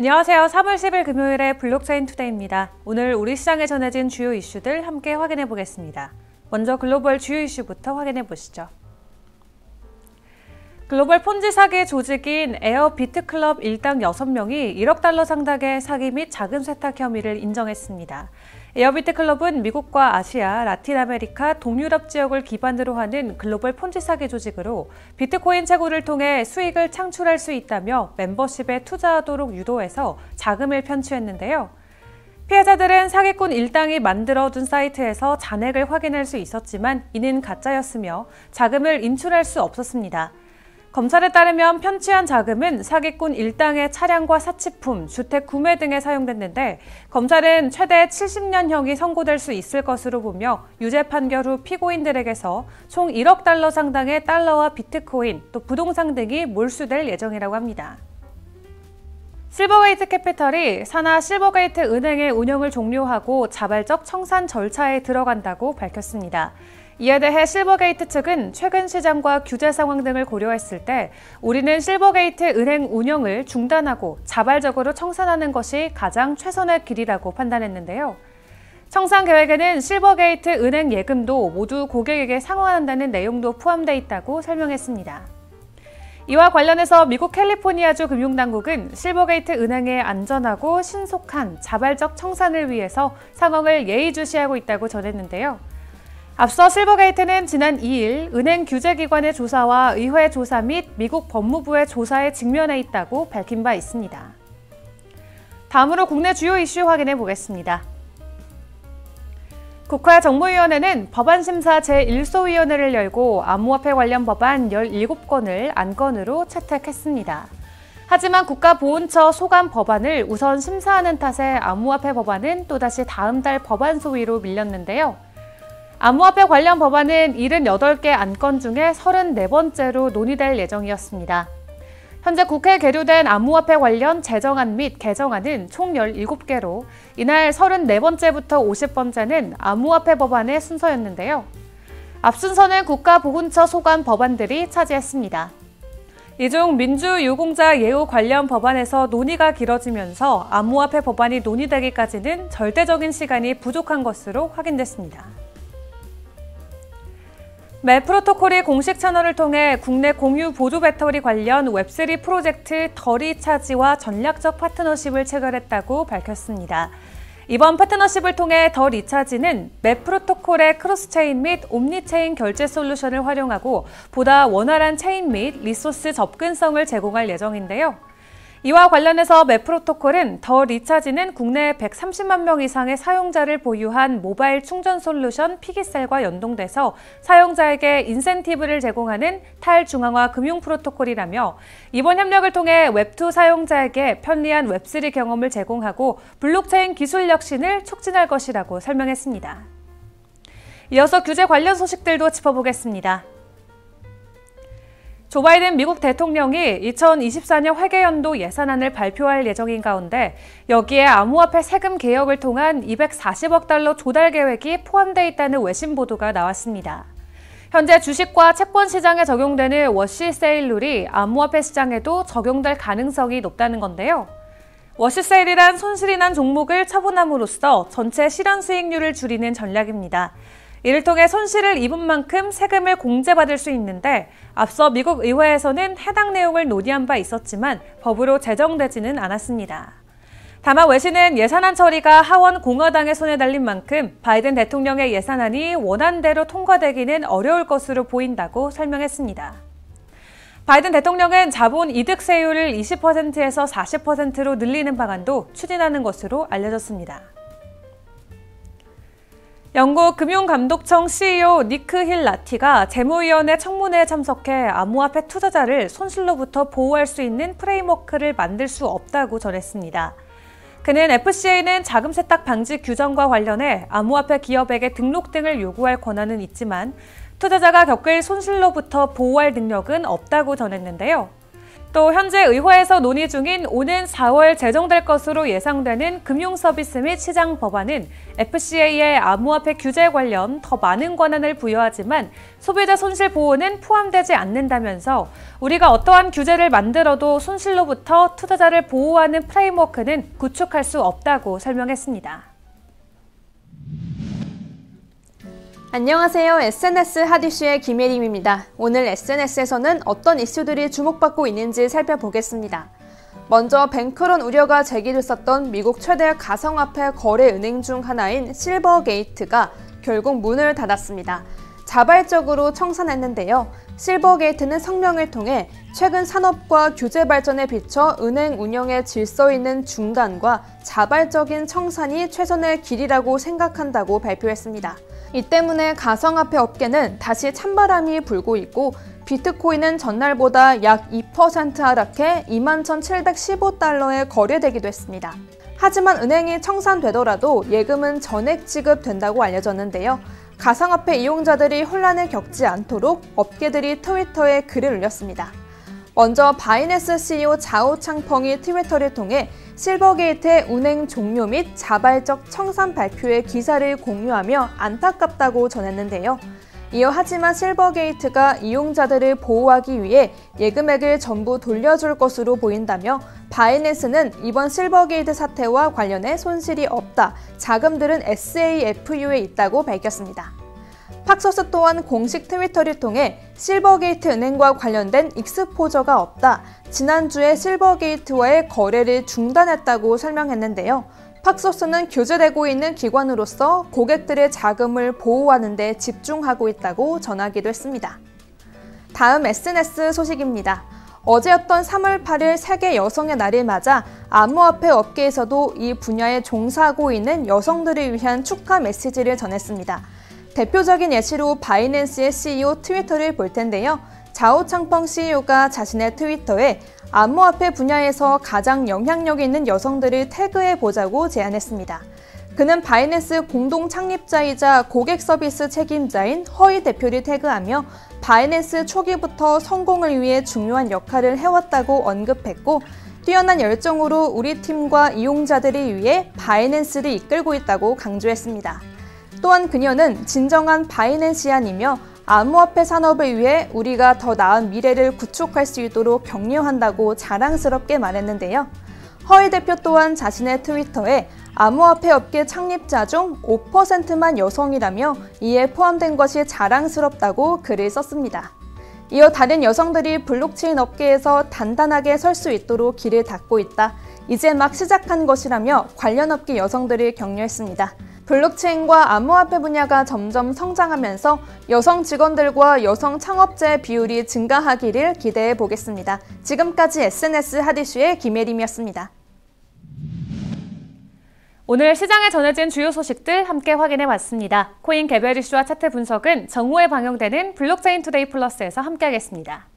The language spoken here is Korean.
안녕하세요. 3월 10일 금요일의 블록체인 투데이입니다. 오늘 우리 시장에 전해진 주요 이슈들 함께 확인해 보겠습니다. 먼저 글로벌 주요 이슈부터 확인해 보시죠. 글로벌 폰지 사기 조직인 에어비트클럽 일당 6명이 1억 달러 상당의 사기 및 자금 세탁 혐의를 인정했습니다. 에어비트클럽은 미국과 아시아, 라틴 아메리카, 동유럽 지역을 기반으로 하는 글로벌 폰지 사기 조직으로 비트코인 채굴을 통해 수익을 창출할 수 있다며 멤버십에 투자하도록 유도해서 자금을 편취했는데요. 피해자들은 사기꾼 일당이 만들어둔 사이트에서 잔액을 확인할 수 있었지만 이는 가짜였으며 자금을 인출할 수 없었습니다. 검찰에 따르면 편취한 자금은 사기꾼 일당의 차량과 사치품, 주택 구매 등에 사용됐는데 검찰은 최대 70년형이 선고될 수 있을 것으로 보며 유죄 판결 후 피고인들에게서 총 1억 달러 상당의 달러와 비트코인, 또 부동산 등이 몰수될 예정이라고 합니다. 실버게이트 캐피털이 산하 실버게이트 은행의 운영을 종료하고 자발적 청산 절차에 들어간다고 밝혔습니다. 이에 대해 실버게이트 측은 최근 시장과 규제 상황 등을 고려했을 때 우리는 실버게이트 은행 운영을 중단하고 자발적으로 청산하는 것이 가장 최선의 길이라고 판단했는데요. 청산 계획에는 실버게이트 은행 예금도 모두 고객에게 상환한다는 내용도 포함되어 있다고 설명했습니다. 이와 관련해서 미국 캘리포니아주 금융당국은 실버게이트 은행의 안전하고 신속한 자발적 청산을 위해서 상황을 예의주시하고 있다고 전했는데요. 앞서 실버게이트는 지난 2일 은행 규제기관의 조사와 의회 조사 및 미국 법무부의 조사에 직면해 있다고 밝힌 바 있습니다. 다음으로 국내 주요 이슈 확인해 보겠습니다. 국회 정무위원회는 법안심사 제1소위원회를 열고 암호화폐 관련 법안 17건을 안건으로 채택했습니다. 하지만 국가보훈처 소관 법안을 우선 심사하는 탓에 암호화폐 법안은 또다시 다음 달 법안 소위로 밀렸는데요. 암호화폐 관련 법안은 78개 안건 중에 34번째로 논의될 예정이었습니다. 현재 국회에 계류된 암호화폐 관련 제정안 및 개정안은 총 17개로 이날 34번째부터 50번째는 암호화폐 법안의 순서였는데요. 앞 순서는 국가보훈처 소관 법안들이 차지했습니다. 이 중 민주유공자 예우 관련 법안에서 논의가 길어지면서 암호화폐 법안이 논의되기까지는 절대적인 시간이 부족한 것으로 확인됐습니다. 맵 프로토콜이 공식 채널을 통해 국내 공유 보조 배터리 관련 웹3 프로젝트 더 리차지와 전략적 파트너십을 체결했다고 밝혔습니다. 이번 파트너십을 통해 더 리차지는 맵 프로토콜의 크로스체인 및 옴니체인 결제 솔루션을 활용하고 보다 원활한 체인 및 리소스 접근성을 제공할 예정인데요. 이와 관련해서 맵 프로토콜은 더 리차지는 국내 130만 명 이상의 사용자를 보유한 모바일 충전 솔루션 피기셀과 연동돼서 사용자에게 인센티브를 제공하는 탈중앙화 금융 프로토콜이라며 이번 협력을 통해 웹2 사용자에게 편리한 웹3 경험을 제공하고 블록체인 기술 혁신을 촉진할 것이라고 설명했습니다. 이어서 규제 관련 소식들도 짚어보겠습니다. 조 바이든 미국 대통령이 2024년 회계연도 예산안을 발표할 예정인 가운데 여기에 암호화폐 세금 개혁을 통한 240억 달러 조달 계획이 포함되어 있다는 외신 보도가 나왔습니다. 현재 주식과 채권 시장에 적용되는 워시 세일 룰이 암호화폐 시장에도 적용될 가능성이 높다는 건데요. 워시 세일이란 손실이 난 종목을 처분함으로써 전체 실현 수익률을 줄이는 전략입니다. 이를 통해 손실을 입은 만큼 세금을 공제받을 수 있는데 앞서 미국 의회에서는 해당 내용을 논의한 바 있었지만 법으로 제정되지는 않았습니다. 다만 외신은 예산안 처리가 하원 공화당의 손에 달린 만큼 바이든 대통령의 예산안이 원안대로 통과되기는 어려울 것으로 보인다고 설명했습니다. 바이든 대통령은 자본 이득 세율을 20%에서 40%로 늘리는 방안도 추진하는 것으로 알려졌습니다. 영국 금융감독청 CEO 니크 힐 라티가 재무위원회 청문회에 참석해 암호화폐 투자자를 손실로부터 보호할 수 있는 프레임워크를 만들 수 없다고 전했습니다. 그는 FCA는 자금 세탁 방지 규정과 관련해 암호화폐 기업에게 등록 등을 요구할 권한은 있지만 투자자가 겪을 손실로부터 보호할 능력은 없다고 전했는데요. 또 현재 의회에서 논의 중인 오는 4월 제정될 것으로 예상되는 금융서비스 및 시장 법안은 FCA의 암호화폐 규제 관련 더 많은 권한을 부여하지만 소비자 손실 보호는 포함되지 않는다면서 우리가 어떠한 규제를 만들어도 손실로부터 투자자를 보호하는 프레임워크는 구축할 수 없다고 설명했습니다. 안녕하세요. SNS 핫이슈의 김예림입니다. 오늘 SNS에서는 어떤 이슈들이 주목받고 있는지 살펴보겠습니다. 먼저 뱅크런 우려가 제기됐었던 미국 최대 가상화폐 거래 은행 중 하나인 실버게이트가 결국 문을 닫았습니다. 자발적으로 청산했는데요. 실버게이트는 성명을 통해 최근 산업과 규제 발전에 비춰 은행 운영의 질서 있는 중단과 자발적인 청산이 최선의 길이라고 생각한다고 발표했습니다. 이 때문에 가상화폐 업계는 다시 찬바람이 불고 있고 비트코인은 전날보다 약 2% 하락해 21,715달러에 거래되기도 했습니다. 하지만 은행이 청산되더라도 예금은 전액 지급된다고 알려졌는데요. 가상화폐 이용자들이 혼란을 겪지 않도록 업계들이 트위터에 글을 올렸습니다. 먼저 바이낸스 CEO 자오 창펑이 트위터를 통해 실버게이트의 운행 종료 및 자발적 청산 발표의 기사를 공유하며 안타깝다고 전했는데요. 이어 하지만 실버게이트가 이용자들을 보호하기 위해 예금액을 전부 돌려줄 것으로 보인다며 바이낸스는 이번 실버게이트 사태와 관련해 손실이 없다, 자금들은 SAFU에 있다고 밝혔습니다. 팍소스 또한 공식 트위터를 통해 실버게이트 은행과 관련된 익스포저가 없다, 지난주에 실버게이트와의 거래를 중단했다고 설명했는데요. 팍소스는 규제되고 있는 기관으로서 고객들의 자금을 보호하는 데 집중하고 있다고 전하기도 했습니다. 다음 SNS 소식입니다. 어제였던 3월 8일 세계 여성의 날을 맞아 암호화폐 업계에서도 이 분야에 종사하고 있는 여성들을 위한 축하 메시지를 전했습니다. 대표적인 예시로 바이낸스의 CEO 트위터를 볼 텐데요. 자오 창펑 CEO가 자신의 트위터에 암호화폐 분야에서 가장 영향력 있는 여성들을 태그해보자고 제안했습니다. 그는 바이낸스 공동 창립자이자 고객 서비스 책임자인 허이 대표를 태그하며 바이낸스 초기부터 성공을 위해 중요한 역할을 해왔다고 언급했고 뛰어난 열정으로 우리 팀과 이용자들을 위해 바이낸스를 이끌고 있다고 강조했습니다. 또한 그녀는 진정한 바이낸시안이며 암호화폐 산업을 위해 우리가 더 나은 미래를 구축할 수 있도록 격려한다고 자랑스럽게 말했는데요. 허이 대표 또한 자신의 트위터에 암호화폐 업계 창립자 중 5%만 여성이라며 이에 포함된 것이 자랑스럽다고 글을 썼습니다. 이어 다른 여성들이 블록체인 업계에서 단단하게 설 수 있도록 길을 닫고 있다. 이제 막 시작한 것이라며 관련 업계 여성들을 격려했습니다. 블록체인과 암호화폐 분야가 점점 성장하면서 여성 직원들과 여성 창업자의 비율이 증가하기를 기대해 보겠습니다. 지금까지 SNS 핫이슈의 김예림이었습니다. 오늘 시장에 전해진 주요 소식들 함께 확인해 봤습니다. 코인 개별 이슈와 차트 분석은 정오에 방영되는 블록체인 투데이 플러스에서 함께하겠습니다.